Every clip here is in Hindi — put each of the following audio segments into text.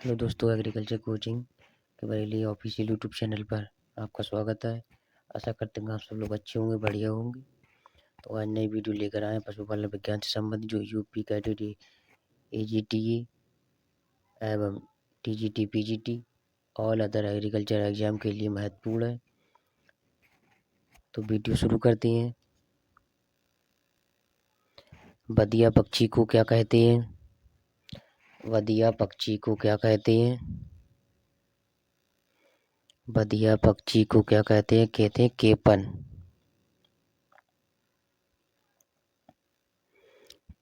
हेलो दोस्तों, एग्रीकल्चर कोचिंग के बरेली ऑफिशियल यूट्यूब चैनल पर आपका स्वागत है। आशा करते हैं आप सब लोग अच्छे होंगे, बढ़िया होंगे। तो आज नई वीडियो लेकर आए हैं पशुपालन विज्ञान से संबंधित, जो यूपी कैटेगरी एजीटी एवं TGT PGT all other agriculture exam के लिए महत्वपूर्ण है। तो वीडियो शुरू करते हैं। बदिया पक्षी को क्या कहते हैं? बदिया पक्षी को क्या कहते हैं? बदिया पक्षी को क्या कहते हैं? कहते हैं केपन।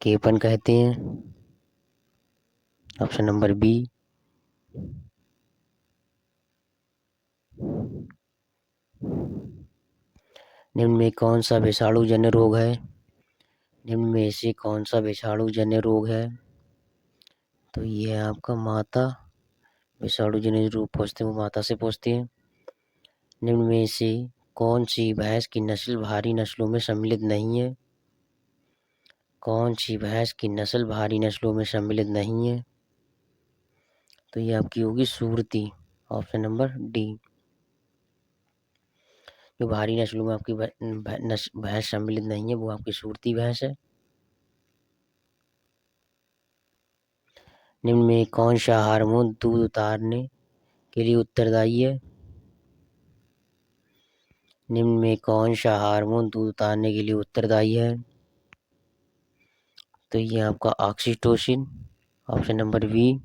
केपन कहते हैं। Option number B. निम्न में कौन सा विषाणु जन्य रोग है? निम्न में से कौन सा विषाणु जन्य रोग है? तो ये है आपका माता। विषाणु जन्य रोग पूछते हैं वो माता से पूछते हैं। निम्न में से कौन सी भैंस की नस्ल भारी नस्लों में सम्मिलित नहीं है? कौन सी भैंस की नस्ल भारी नस्लों में सम्मिलित नहीं है? तो ये आपकी होगी सूरती। Option number D. जो भारी नस्लों में आपकी भैंस सम्मिलित नहीं है वो आपकी सूरती भैंस है। निम्न में कौन सा हार्मोन दूध उतारने के लिए उत्तरदायी है? निम्न में कौन सा हार्मोन दूध उतारने के लिए उत्तरदायी है? तो ये आपका ऑक्सीटोसिन। Option number B.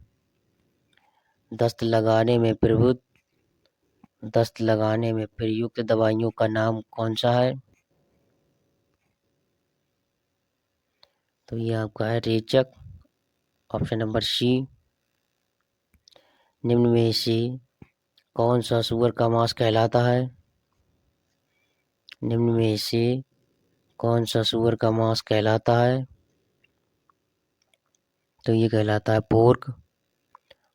दस्त लगाने में प्रयुक्त दवाइयों का नाम कौन सा है? तो ये आपका है रेचक। Option number C. निम्न में से कौन सा सूअर का मांस कहलाता है? निम्न में से कौन सा सूअर का मांस कहलाता है? तो ये कहलाता है पोर्क।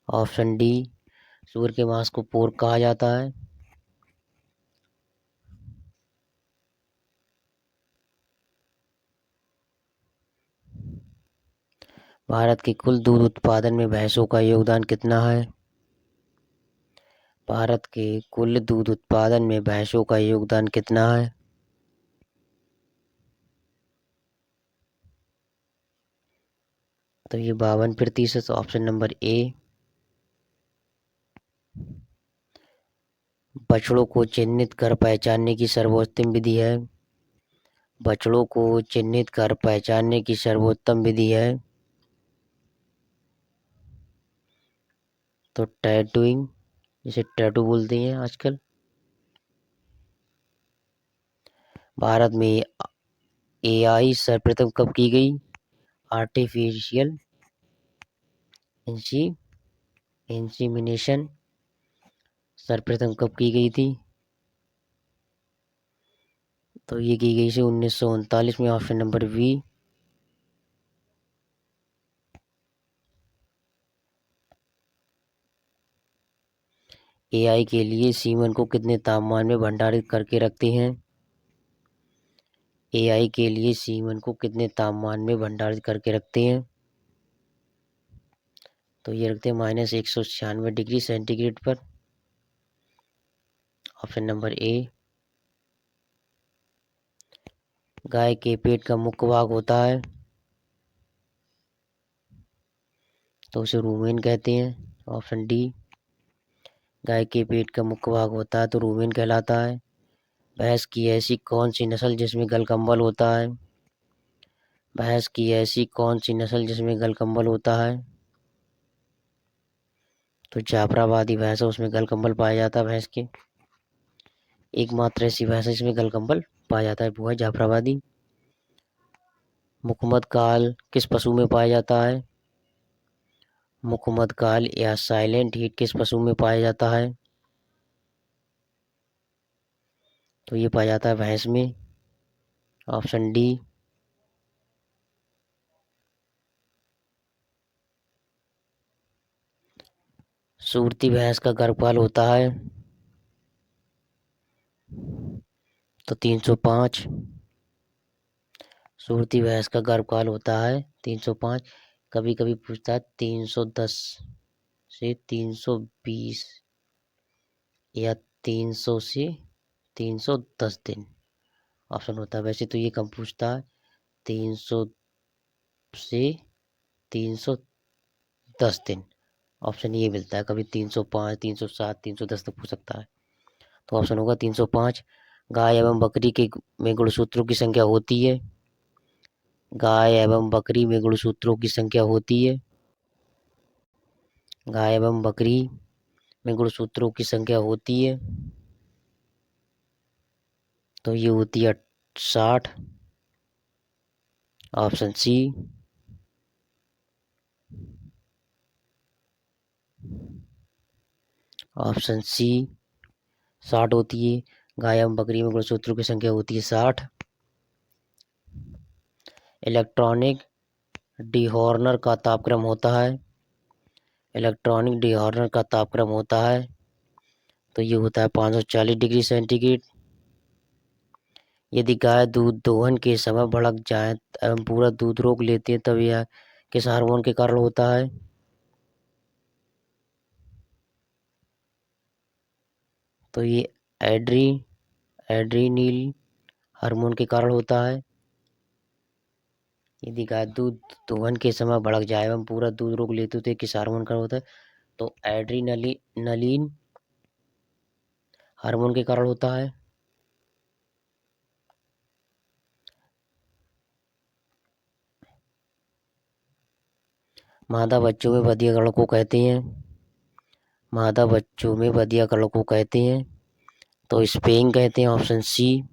Option D. सूअर के मांस को पोर्क कहा जाता है। भारत के कुल दूध उत्पादन में भैंसों का योगदान कितना है? भारत के कुल दूध उत्पादन में भैंसों का योगदान कितना है? तो ये 52%। ऑप्शन नंबर ए। बछड़ों को चिन्हित कर पहचानने की सर्वोत्तम विधि है? बछड़ों को चिन्हित कर पहचानने की सर्वोत्तम विधि है? तो टैटूइंग, जिसे टैटू बोलते हैं आजकल। भारत में एआई सर्वप्रथम कब की गई? आर्टिफिशियल इंसीमिनेशन सर्वप्रथम कब की गई थी? तो ये की गई थी 1939 में। Option number B. एआई के लिए सीमन को कितने तापमान में भंडारित करके रखते हैं? एआई के लिए सीमन को कितने तापमान में भंडारित करके रखते हैं? तो ये रखते हैं -196 डिग्री सेंटीग्रेड पर। Option number A. गाय के पेट का मुख्य भाग होता है तो उसे रूमेन कहते हैं। Option D. गाय के पेट का मुख्य भाग होता है तो रूमेन कहलाता है। भैंस की ऐसी कौन सी नस्ल जिसमें गलकंबल होता है? भैंस की ऐसी कौन सी नस्ल जिसमें गलकंबल होता है? तो जाफराबादी भैंस है, उसमें गलकंबल पाया जाता है भैंस के। एकमात्र ऐसी भैंस है जिसमें गलकंबल पाया जाता है, वो है जाफराबादी। मुकम्मद काल किस पशु में पाया जाता है? मुकम्मद काल या साइलेंट हीट किस पशु में पाया जाता है? तो ये पाया जाता है भैंस में। Option D. सूरती भैंस का गर्भकाल होता है तो 305। सूरती भैंस का गर्भकाल होता है 305। कभी कभी पूछता है 310 से 320 या 300 से 310 दिन ऑप्शन होता है। वैसे तो ये कम पूछता है, 300 से 310 दिन ऑप्शन ये मिलता है। कभी 305, 307, 310 तक पूछ सकता है। तो ऑप्शन होगा 305। गाय एवं बकरी के में गुणसूत्रों की संख्या होती है। गाय एवं बकरी में गुणसूत्रों की संख्या होती है। गाय एवं बकरी में गुणसूत्रों की संख्या होती है। तो ये होती है 60। Option C. ऑप्शन सी 60 होती है। गाय एवं बकरी में गुणसूत्रों की संख्या होती है 60। इलेक्ट्रॉनिक डीहॉर्नर का तापक्रम होता है। इलेक्ट्रॉनिक डीहॉर्नर का तापक्रम होता है। तो ये होता है 540 डिग्री सेंटीग्रेड। यदि गाय दूध दोहन के समय भड़क जाए एवं पूरा दूध रोक लेती है, तब यह किस हार्मोन के कारण होता है? तो ये एड्रीनिल हार्मोन के कारण होता है। यदि गाय दूध दोहन के समय भड़क जाए एवं पूरा दूध रोक लेती है, तो ये किस हार्मोन का होता है? तो एड्रीनलिन हार्मोन के कारण होता है। मादा बच्चों में बधिया गण को कहते हैं। मादा बच्चों में बधिया गण को कहते हैं। तो स्पेइंग कहते हैं। Option C.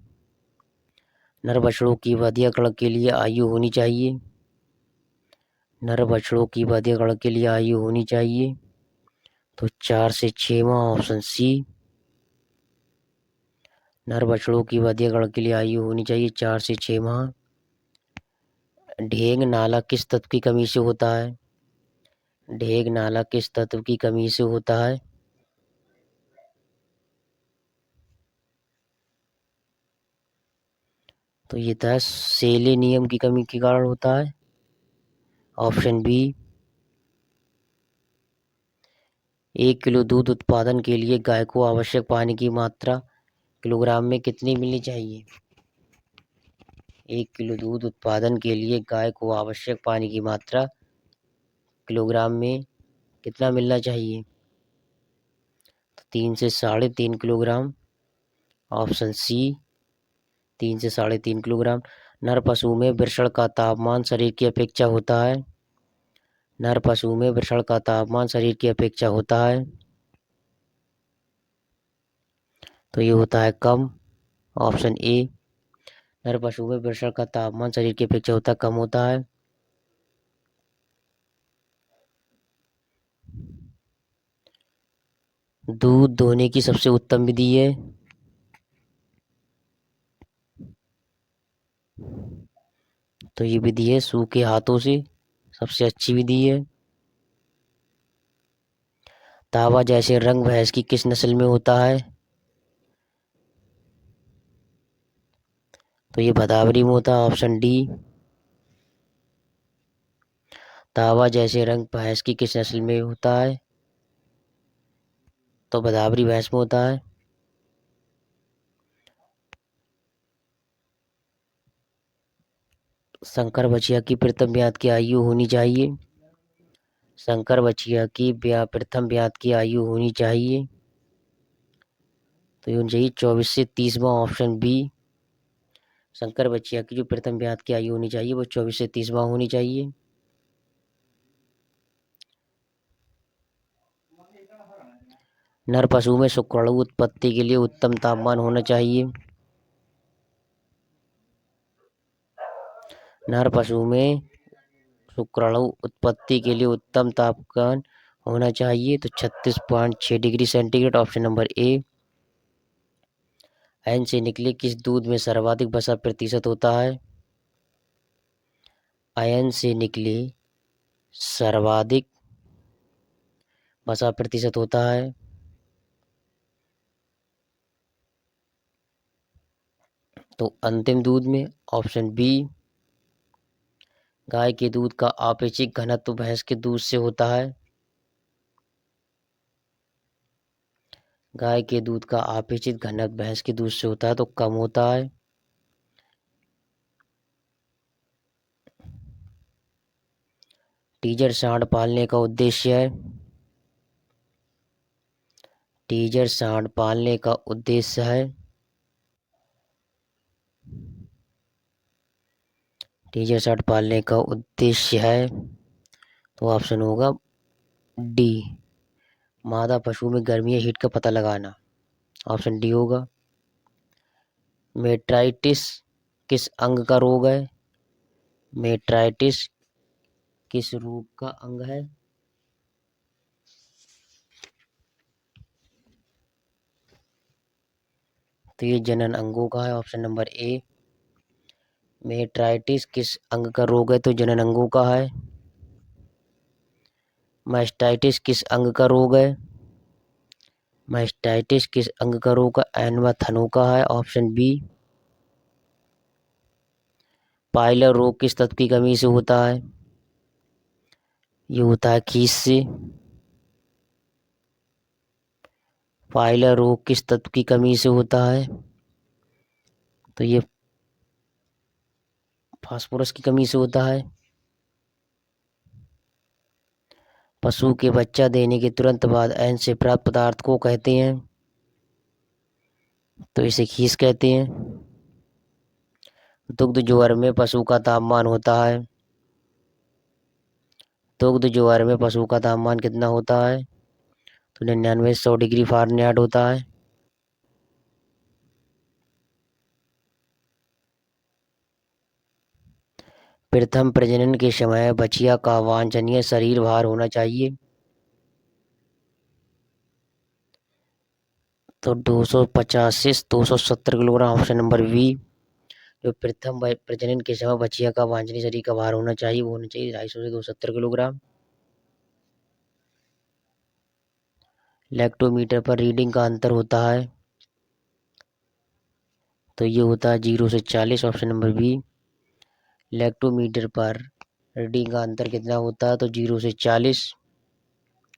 नर बछड़ों की बधिया गण के लिए आयु होनी चाहिए। नर बछड़ों की बधिया गण के लिए आयु होनी चाहिए। तो 4 से 6 माह। Option C. नर बछड़ों की बधिया गण के लिए आयु होनी चाहिए 4 से 6 माह। ढेंग नाला किस तत्व की कमी से होता है? ढेंग नाला किस तत्व की कमी से होता है? तो ये था सेलेनियम की कमी के कारण होता है। Option B. 1 किलो दूध उत्पादन के लिए गाय को आवश्यक पानी की मात्रा किलोग्राम में कितनी मिलनी चाहिए? 1 किलो दूध उत्पादन के लिए गाय को आवश्यक पानी की मात्रा किलोग्राम में कितना मिलना चाहिए? तो 3 से 3.5 किलोग्राम। Option C. 3 से 3.5 किलोग्राम। नर पशु में वृषण का तापमान शरीर की अपेक्षा होता है। नर पशु में वृषण का तापमान शरीर की अपेक्षा होता है। तो ये होता है कम। Option A. नर पशु में वृषण का तापमान शरीर की अपेक्षा होता है, कम होता है। दूध दोहने की सबसे उत्तम विधि है। तो ये विधि है सूखे हाथों से, सबसे अच्छी विधि है। तावा जैसे रंग भैंस की किस नस्ल में होता है? तो ये भदावरी में होता है। Option D. तावा जैसे रंग भैंस की किस नस्ल में होता है? तो भदावरी भैंस में होता है। संकर बछिया की प्रथम ब्यात की आयु होनी चाहिए। संकर बछिया की प्रथम ब्यात की आयु होनी चाहिए। तो ये होनी चाहिए 24 से 30 माह। Option B. संकर बछिया की जो प्रथम ब्यात की आयु होनी चाहिए वो 24 से 30 माह होनी चाहिए। नर पशु में शुक्राणु उत्पत्ति के लिए उत्तम तापमान होना चाहिए। नर पशु में शुक्राणु उत्पत्ति के लिए उत्तम तापमान होना चाहिए। तो 36.6 degree centigrade. Option number A. एन से निकले किस दूध में सर्वाधिक वसा प्रतिशत होता है? आयन से निकले सर्वाधिक वसा प्रतिशत होता है। तो अंतिम दूध में। Option B. गाय के दूध का आपेक्षिक घनत्व भैंस के दूध से होता है। गाय के दूध का अपेक्षित घनत्व भैंस के दूध से होता है तो कम होता है। टीजर सांड पालने का उद्देश्य है। टीजर सांड पालने का उद्देश्य है। टीजर सांड पालने का उद्देश्य है तो ऑप्शन होगा डी, मादा पशु में गर्मी या हीट का पता लगाना। ऑप्शन डी होगा। मेट्राइटिस किस अंग का रोग है? मेट्राइटिस किस रोग का अंग है? तो ये जनन अंगों का है। ऑप्शन नंबर ए। मेट्राइटिस किस अंग का रोग है? तो जनन अंगों का है। मास्टाइटिस किस अंग का रोग है? मास्टाइटिस किस अंग का रोग है? एनवा थनों का है। Option B. पाइलर रोग किस तत्व की कमी से होता है? ये होता है खीस से। पाइलर रोग किस तत्व की कमी से होता है? तो ये फास्फोरस की कमी से होता है। पशु के बच्चा देने के तुरंत बाद एन से प्राप्त पदार्थ को कहते हैं? तो इसे खीस कहते हैं। दुग्ध ज्वर में पशु का तापमान होता है। दुग्ध ज्वर में पशु का तापमान कितना होता है? तो 99-100 डिग्री फ़ारेनहाइट होता है। प्रथम प्रजनन के समय बछिया का वांछनीय शरीर भार होना चाहिए? तो 250 से 270 किलोग्राम। Option number B. जो प्रथम प्रजनन के समय बछिया का वांछनीय शरीर का भार होना चाहिए वो होना चाहिए 250 से 270 किलोग्राम। लैक्टोमीटर पर रीडिंग का अंतर होता है तो ये होता है 0 से 40। Option number B. लैक्टोमीटर पर रीडिंग का अंतर कितना होता है? तो 0 से 40।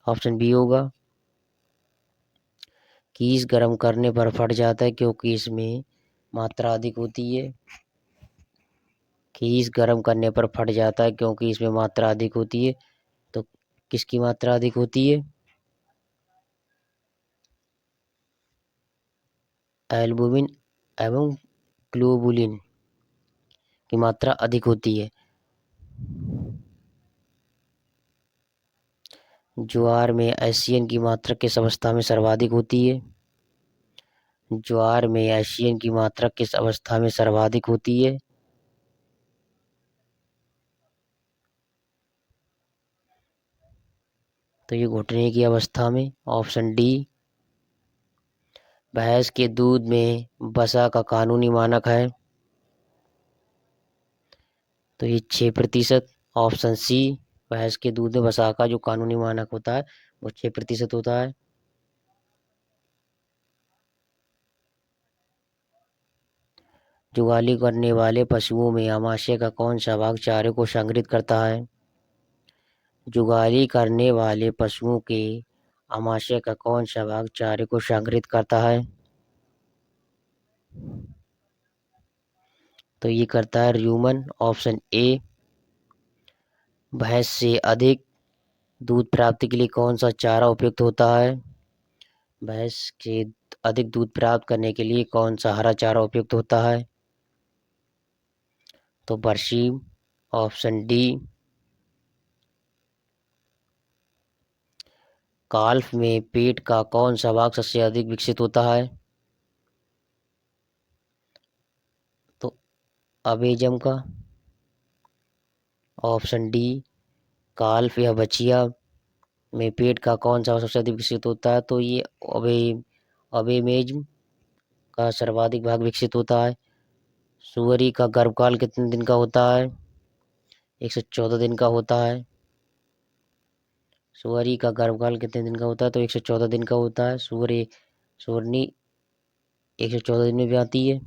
ऑप्शन बी होगा। कीस गर्म करने पर फट जाता है क्योंकि इसमें मात्रा अधिक होती है। कीस गर्म करने पर फट जाता है क्योंकि इसमें मात्रा अधिक होती है। तो किसकी मात्रा अधिक होती है? एल्बुमिन एवं ग्लोबुलिन की मात्रा अधिक होती है। ज्वार में एशियन की मात्रा किस अवस्था में सर्वाधिक होती है? ज्वार में एशियन की मात्रा किस अवस्था में सर्वाधिक होती है? तो ये घुटने की अवस्था में। Option D. भैंस के दूध में वसा का कानूनी मानक है? तो ये 6%। Option C. भैंस के दूध में वसा का जो कानूनी मानक होता है वो 6% होता है। जुगाली करने वाले पशुओं में आमाशय का कौन सा भाग चारे को संग्रहित करता है? जुगाली करने वाले पशुओं के आमाशय का कौन सा भाग चारे को संग्रहित करता है? तो ये करता है र्यूमन। Option A. भैंस से अधिक दूध प्राप्ति के लिए कौन सा चारा उपयुक्त होता है? भैंस के अधिक दूध प्राप्त करने के लिए कौन सा हरा चारा उपयुक्त होता है? तो बरसीम। Option D. काल्फ में पेट का कौन सा भाग सबसे अधिक विकसित होता है? तो अबेजम का। Option D. काल्फ या बछिया में पेट का कौन सा सबसे अधिक विकसित होता है? तो ये अबे अबेमेज्म का सर्वाधिक भाग विकसित होता है। सुअरी का गर्भकाल कितने दिन का होता है? 114 दिन का होता है। सुअरी का गर्भकाल कितने दिन का होता है? तो 114 दिन का होता है। सुअरनी 114 दिन में भी आती है।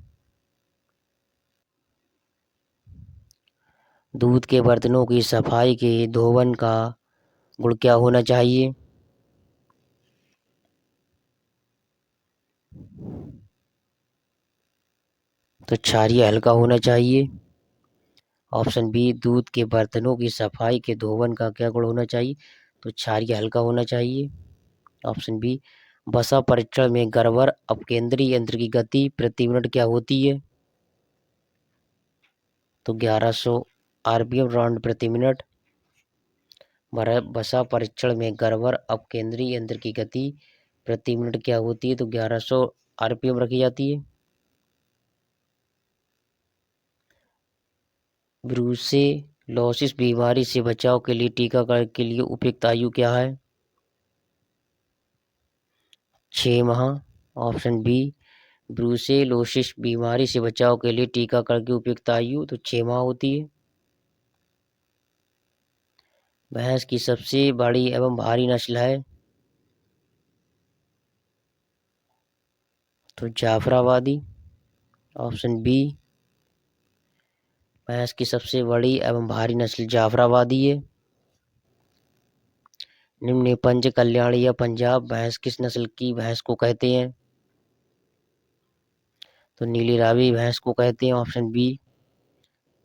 दूध के बर्तनों की सफाई के धोवन का गुण क्या होना चाहिए? तो क्षारीय हल्का होना चाहिए। ऑप्शन बी, दूध के बर्तनों की सफाई के धोवन का क्या गुण होना चाहिए? तो क्षारीय हल्का होना चाहिए। ऑप्शन बी, वसा परीक्षण में गर्भर अपकेंद्री यंत्र की गति प्रति मिनट क्या होती है? तो 1100 आरपीएम राउंड प्रति मिनट। वसा परीक्षण में गर्भर अपकेंद्री यंत्र की गति प्रति मिनट क्या होती है? तो 1100 आरपीएम रखी जाती है। ब्रूसेलोसिस बीमारी से बचाव के लिए टीकाकरण के लिए उपयुक्त आयु क्या है? 6 माह। ऑप्शन बी, ब्रूसेलोसिस बीमारी से बचाव के लिए टीकाकरण की उपयुक्त आयु तो 6 माह होती है। भैंस की सबसे बड़ी एवं भारी नस्ल है? तो जाफराबादी। ऑप्शन बी, भैंस की सबसे बड़ी एवं भारी नस्ल जाफराबादी है। निम्न में पंच कल्याण या पंजाब भैंस किस नस्ल की भैंस को कहते हैं? तो नीली रावी भैंस को कहते हैं। ऑप्शन बी,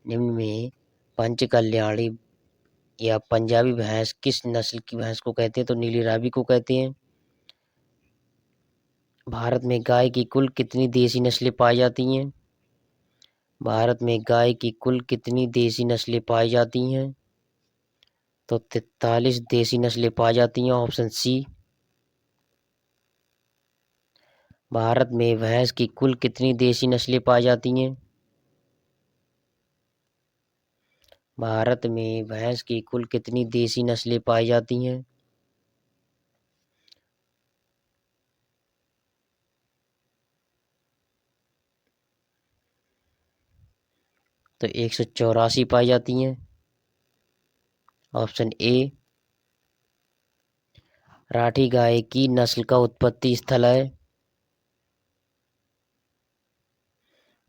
निम्न में पंच कल्याणी या पंजाबी भैंस किस नस्ल की भैंस को कहते हैं? तो नीली रावी को कहते हैं। भारत में गाय की कुल कितनी देसी नस्लें पाई जाती हैं? भारत में गाय की कुल कितनी देसी नस्लें पाई जाती हैं? तो 43 देसी नस्लें पाई जाती हैं। ऑप्शन सी। भारत में भैंस की कुल कितनी देसी नस्लें पाई जाती हैं? भारत में भैंस की कुल कितनी देसी नस्लें पाई जाती हैं? तो 184 पाई जाती हैं। Option A. राठी गाय की नस्ल का उत्पत्ति स्थल है?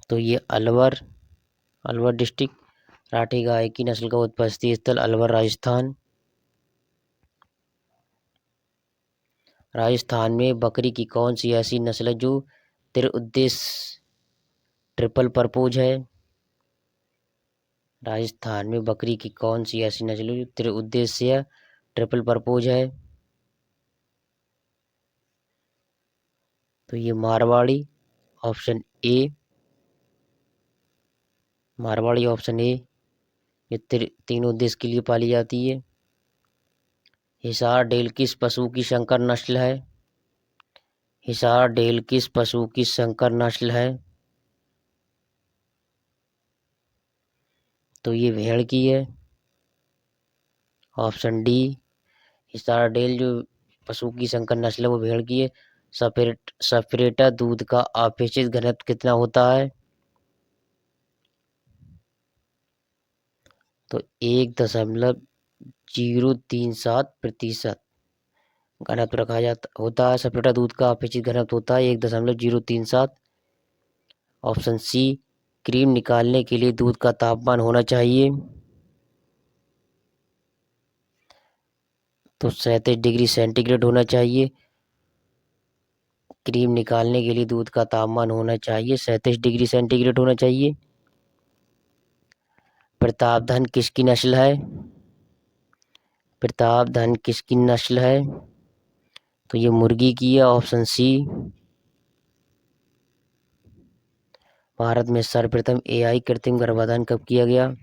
तो ये अलवर, अलवर डिस्ट्रिक्ट। राठी गाय की नस्ल का उत्पत्ति स्थल अलवर, राजस्थान। राजस्थान में बकरी की कौन सी ऐसी नस्ल है जो त्रिउद्देश्य ट्रिपल परपोज है? राजस्थान में बकरी की कौन सी ऐसी नस्ल है जो त्रिउद्देश्य ट्रिपल परपोज है? तो ये Marwari. Option A, Marwari option A. ये तीन उद्देश्य के लिए पाली जाती है। हिसार डेल किस पशु की संकर नस्ल है? हिसार डेल किस पशु की संकर नस्ल है? तो ये भेड़ की है। ऑप्शन डी, हिसार डेल जो पशु की संकर नस्ल है वो भेड़ की है। सफरेटा दूध का अपेक्षित घनत्व कितना होता है? तो 1.037% घनत्व रखा जाता होता है। सफेटा दूध का अपेक्षित घनत्व होता है 1.037। ऑप्शन सी, क्रीम निकालने के लिए दूध का तापमान होना चाहिए तो 37 डिग्री सेंटीग्रेड होना चाहिए। क्रीम निकालने के लिए दूध का तापमान होना चाहिए 37 डिग्री सेंटीग्रेड होना चाहिए। प्रतापधन किसकी नस्ल है? प्रतापधन किसकी नस्ल है? तो ये मुर्गी की है। Option C. भारत में सर्वप्रथम एआई कृत्रिम गर्भाधान कब किया गया?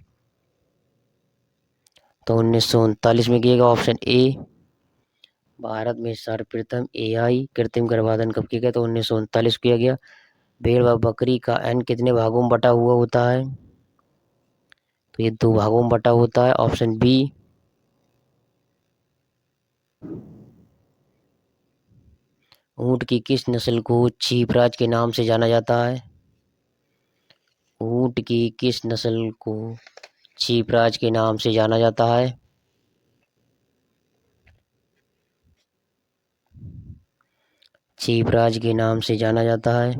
तो 1939 में किया गया। Option A. भारत में सर्वप्रथम एआई कृत्रिम गर्भाधान कब किया गया? तो 1939 किया गया। भेड़ व बकरी का एन कितने भागों में बटा हुआ होता है? तो ये 2 भागों में बटा होता है। Option B. ऊंट की किस नस्ल को छीपराज के नाम से जाना जाता है? ऊंट की किस नस्ल को छीपराज के नाम से जाना जाता है? छीपराज के नाम से जाना जाता है।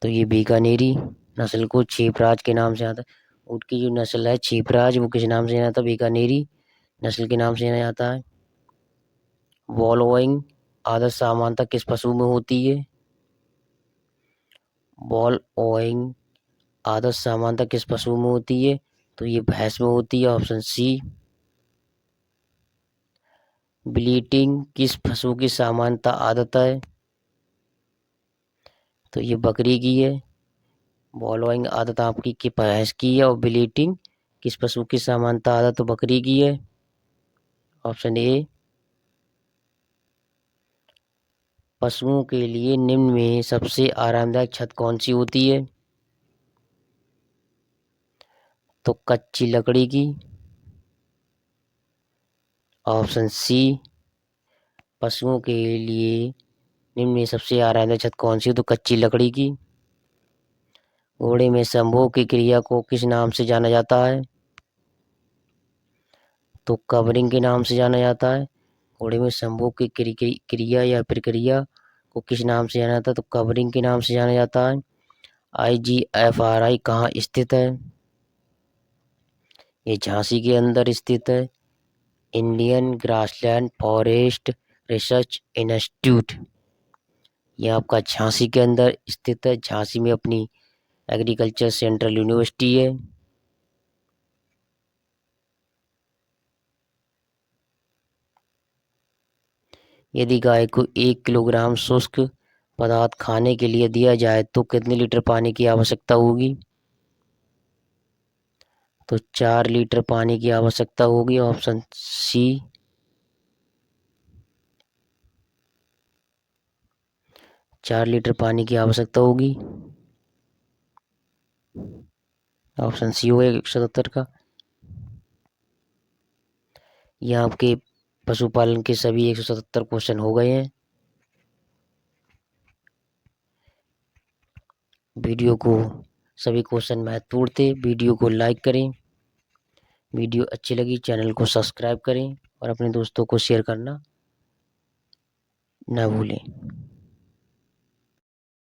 तो ये बीकानेरी नस्ल को छीपराज के नाम से आता है। ऊंट की जो नस्ल है छीपराज वो किस नाम से जाना जाता है? बीकानेरी नस्ल के नाम से जाना जाता है। वॉलोइंग आदत सामान्यतः किस पशु में होती है? बॉल ओइंग आदत सामान्यतः किस पशु में होती है? तो ये भैंस में होती है, ऑप्शन सी। ब्लीटिंग किस पशु की सामान्यतः आदत है? तो ये बकरी की है। बॉलोइंग आदत आपकी की भैंस की है और ब्लीटिंग किस पशु की सामान्यतः आदत तो बकरी की है, ऑप्शन ए। पशुओं के लिए निम्न में सबसे आरामदायक छत कौन सी होती है? तो कच्ची लकड़ी की, ऑप्शन सी। पशुओं के लिए निम्न में सबसे आरामदायक छत कौन सी है? तो कच्ची लकड़ी की। घोड़े में संभोग की क्रिया को किस नाम से जाना जाता है? तो कवरिंग के नाम से जाना जाता है। घोड़े में संभोग की क्रिया या प्रक्रिया को किस नाम से जाना जाता है? तो कवरिंग के नाम से जाना जाता है। IGFRI कहाँ स्थित है? ये झांसी के अंदर स्थित है। Indian grassland forest research institute, ये आपका झांसी के अंदर स्थित है। झांसी में अपनी एग्रीकल्चर सेंट्रल यूनिवर्सिटी है। यदि गाय को 1 किलोग्राम शुष्क पदार्थ खाने के लिए दिया जाए तो कितने लीटर पानी की आवश्यकता होगी? तो 4 लीटर पानी की आवश्यकता होगी, ऑप्शन सी। 4 लीटर पानी की आवश्यकता होगी, ऑप्शन सी होगा 177 का। ये आपके पशुपालन के सभी 177 क्वेश्चन हो गए हैं। वीडियो को सभी क्वेश्चन महत्वपूर्ण थे। वीडियो को लाइक करें। वीडियो अच्छी लगी चैनल को सब्सक्राइब करें और अपने दोस्तों को शेयर करना ना भूलें।